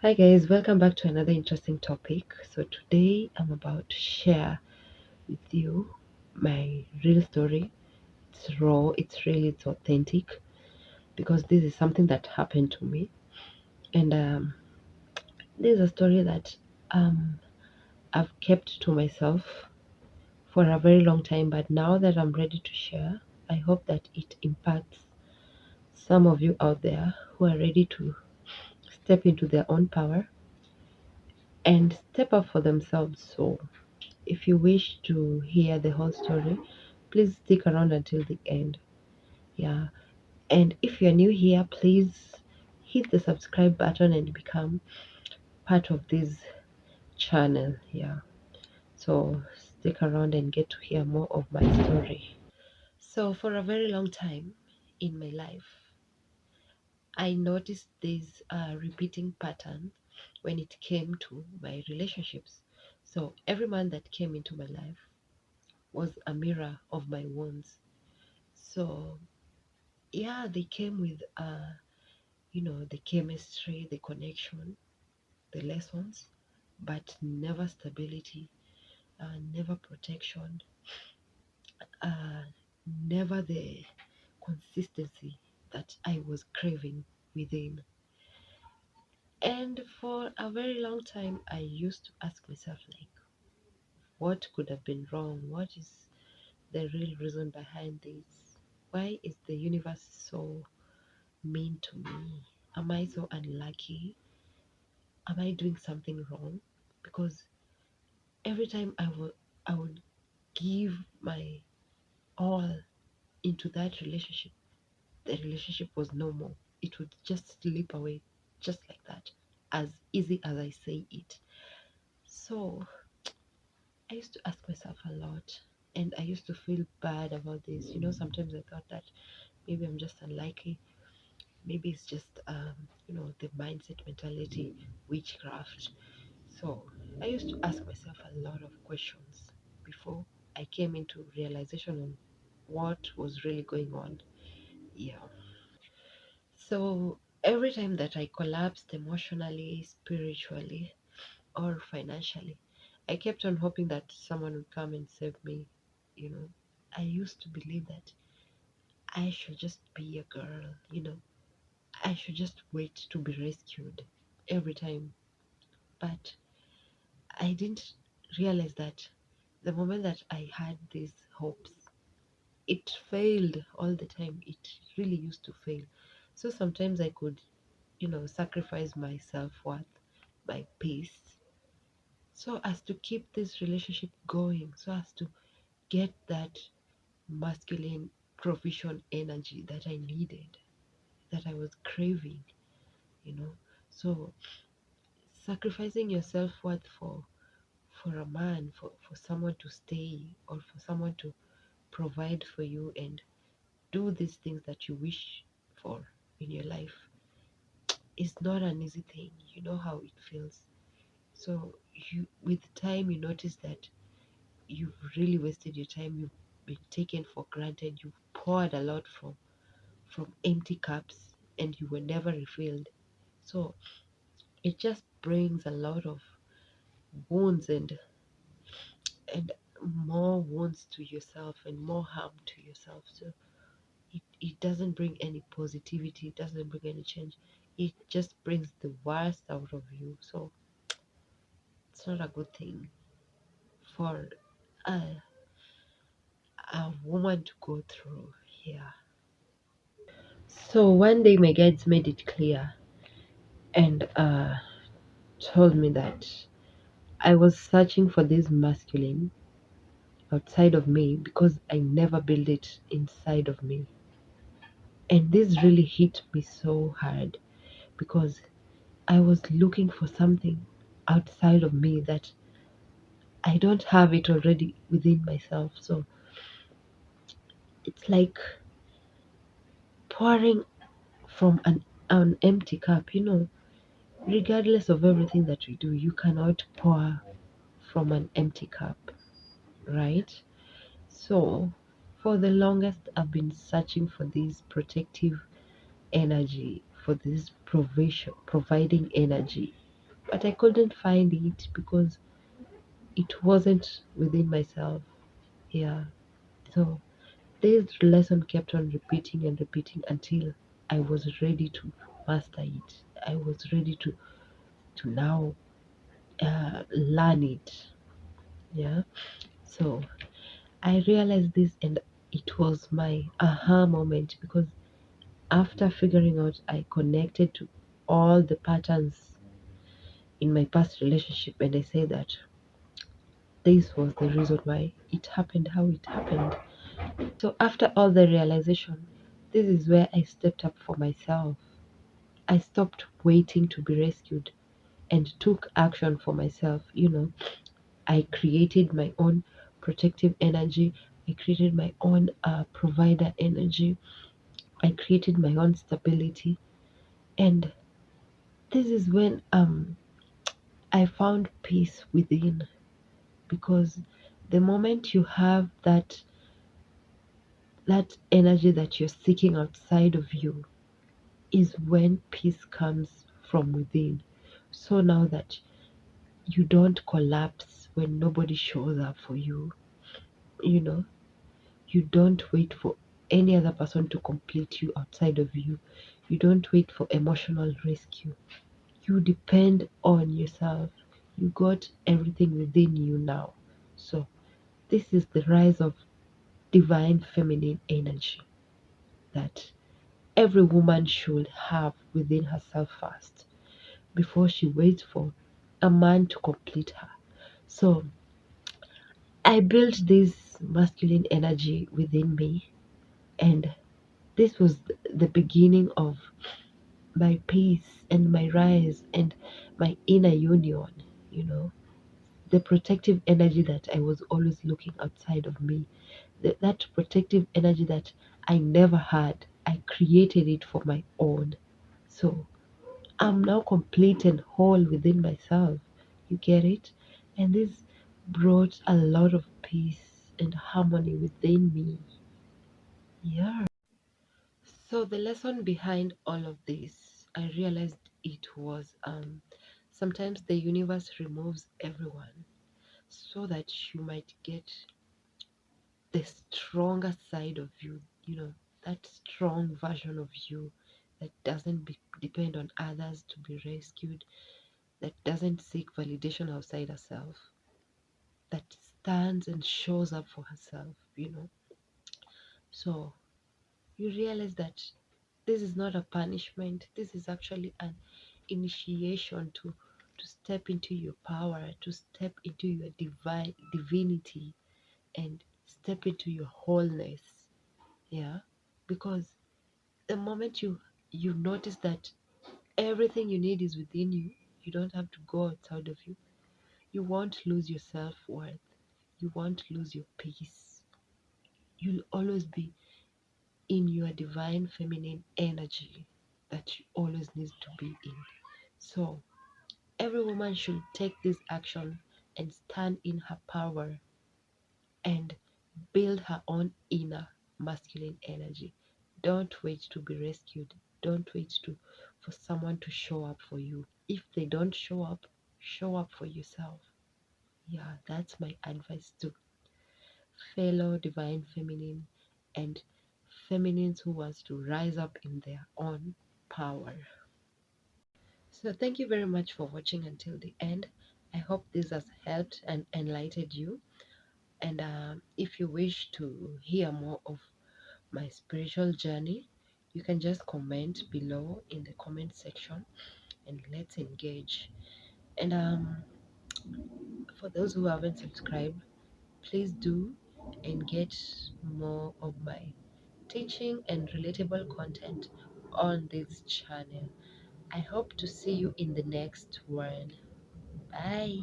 Hi guys, welcome back to another interesting topic. So today I'm about to share with you my real story. It's raw, it's authentic because this is something that happened to me, and this is a story that um, I've kept to myself for a very long time. But now that I'm ready to share, I hope that it impacts some of you out there who are ready to step into their own power and step up for themselves. So if you wish to hear the whole story, please stick around until the end. Yeah. And if you're new here, please hit the subscribe button and become part of this channel. Yeah. So stick around and get to hear more of my story. So for a very long time in my life, I noticed this repeating pattern when it came to my relationships. So every man that came into my life was a mirror of my wounds. So yeah, they came with the chemistry, the connection, the lessons, but never stability, never protection, uh, never the consistency that I was craving within. And for a very long time, I used to ask myself, like, what could have been wrong? What is the real reason behind this? Why is the universe so mean to me? Am I so unlucky? Am I doing something wrong? Because every time I would give my all into that relationship, the relationship was no more. It would just slip away just like that, as easy as I say it. So I used to ask myself a lot, and I used to feel bad about this. Sometimes I thought that maybe I'm just unlucky. Maybe it's just the mindset, mentality, witchcraft. So I used to ask myself a lot of questions before I came into realization on what was really going on. Yeah. So every time that I collapsed emotionally, spiritually, or financially, I kept on hoping that someone would come and save me. You know, I used to believe that I should just be a girl, I should just wait to be rescued every time. But I didn't realize that the moment that I had these hopes, it failed all the time. It really used to fail. So sometimes I could, sacrifice my self worth, my peace, so as to keep this relationship going, so as to get that masculine provision energy that I needed, that I was craving, you know. So sacrificing your self worth for a man, for someone to stay, or for someone to provide for you and do these things that you wish for in your life is not an easy thing. You know how it feels. So you, with time, you notice that you've really wasted your time. You've been taken for granted. You've poured a lot from empty cups, and you were never refilled. So it just brings a lot of wounds and more wounds to yourself and more harm to yourself. So it doesn't bring any positivity, it doesn't bring any change. It just brings the worst out of you. So it's not a good thing for a, a woman to go through here. So one day my guides made it clear and told me that I was searching for this masculine outside of me because I never built it inside of me. And this really hit me so hard because I was looking for something outside of me that I don't have it already within myself. So it's like pouring from an empty cup, regardless of everything that we do, you cannot pour from an empty cup, right? So for the longest, I've been searching for this protective energy, for this provision, providing energy. but I couldn't find it because it wasn't within myself. Yeah. So this lesson kept on repeating and repeating until I was ready to master it. I was ready to now learn it. Yeah. So I realized this, and it was my aha moment because after figuring out, I connected to all the patterns in my past relationship, and I say that this was the reason why it happened how it happened. So after all the realization, this is where I stepped up for myself. I stopped waiting to be rescued and took action for myself. I created my own protective energy. I created my own provider energy. I created my own stability. And this is when I found peace within, because the moment you have that energy that you're seeking outside of you is when peace comes from within. So now that you don't collapse when nobody shows up for you, you know, you don't wait for any other person to complete you outside of you. You don't wait for emotional rescue. You depend on yourself. You got everything within you now. So this is the rise of divine feminine energy that every woman should have within herself first before she waits for a man to complete her. So I built this masculine energy within me, and this was the beginning of my peace and my rise and my inner union, you know, the protective energy that I was always looking outside of me, that protective energy that I never had. I created it for my own. So I'm now complete and whole within myself. You get it? And this brought a lot of peace and harmony within me. Yeah. So the lesson behind all of this, I realized it was sometimes the universe removes everyone so that you might get the stronger side of you, that strong version of you that doesn't depend on others to be rescued, that doesn't seek validation outside herself, that stands and shows up for herself. So you realize that this is not a punishment, this is actually an initiation to step into your power, to step into your divine divinity, and step into your wholeness. Yeah, because the moment you notice that everything you need is within you, you don't have to go outside of you. You won't lose your self-worth, you won't lose your peace. You'll always be in your divine feminine energy that you always need to be in. So every woman should take this action and stand in her power and build her own inner masculine energy. Don't wait to be rescued. Don't wait for someone to show up for you. If they don't show up for yourself. Yeah, that's my advice to fellow divine feminine and feminines who wants to rise up in their own power. So thank you very much for watching until the end. I hope this has helped and enlightened you. And if you wish to hear more of my spiritual journey, you can just comment below in the comment section and let's engage. And for those who haven't subscribed, please do and get more of my teaching and relatable content on this channel. I hope to see you in the next one. Bye.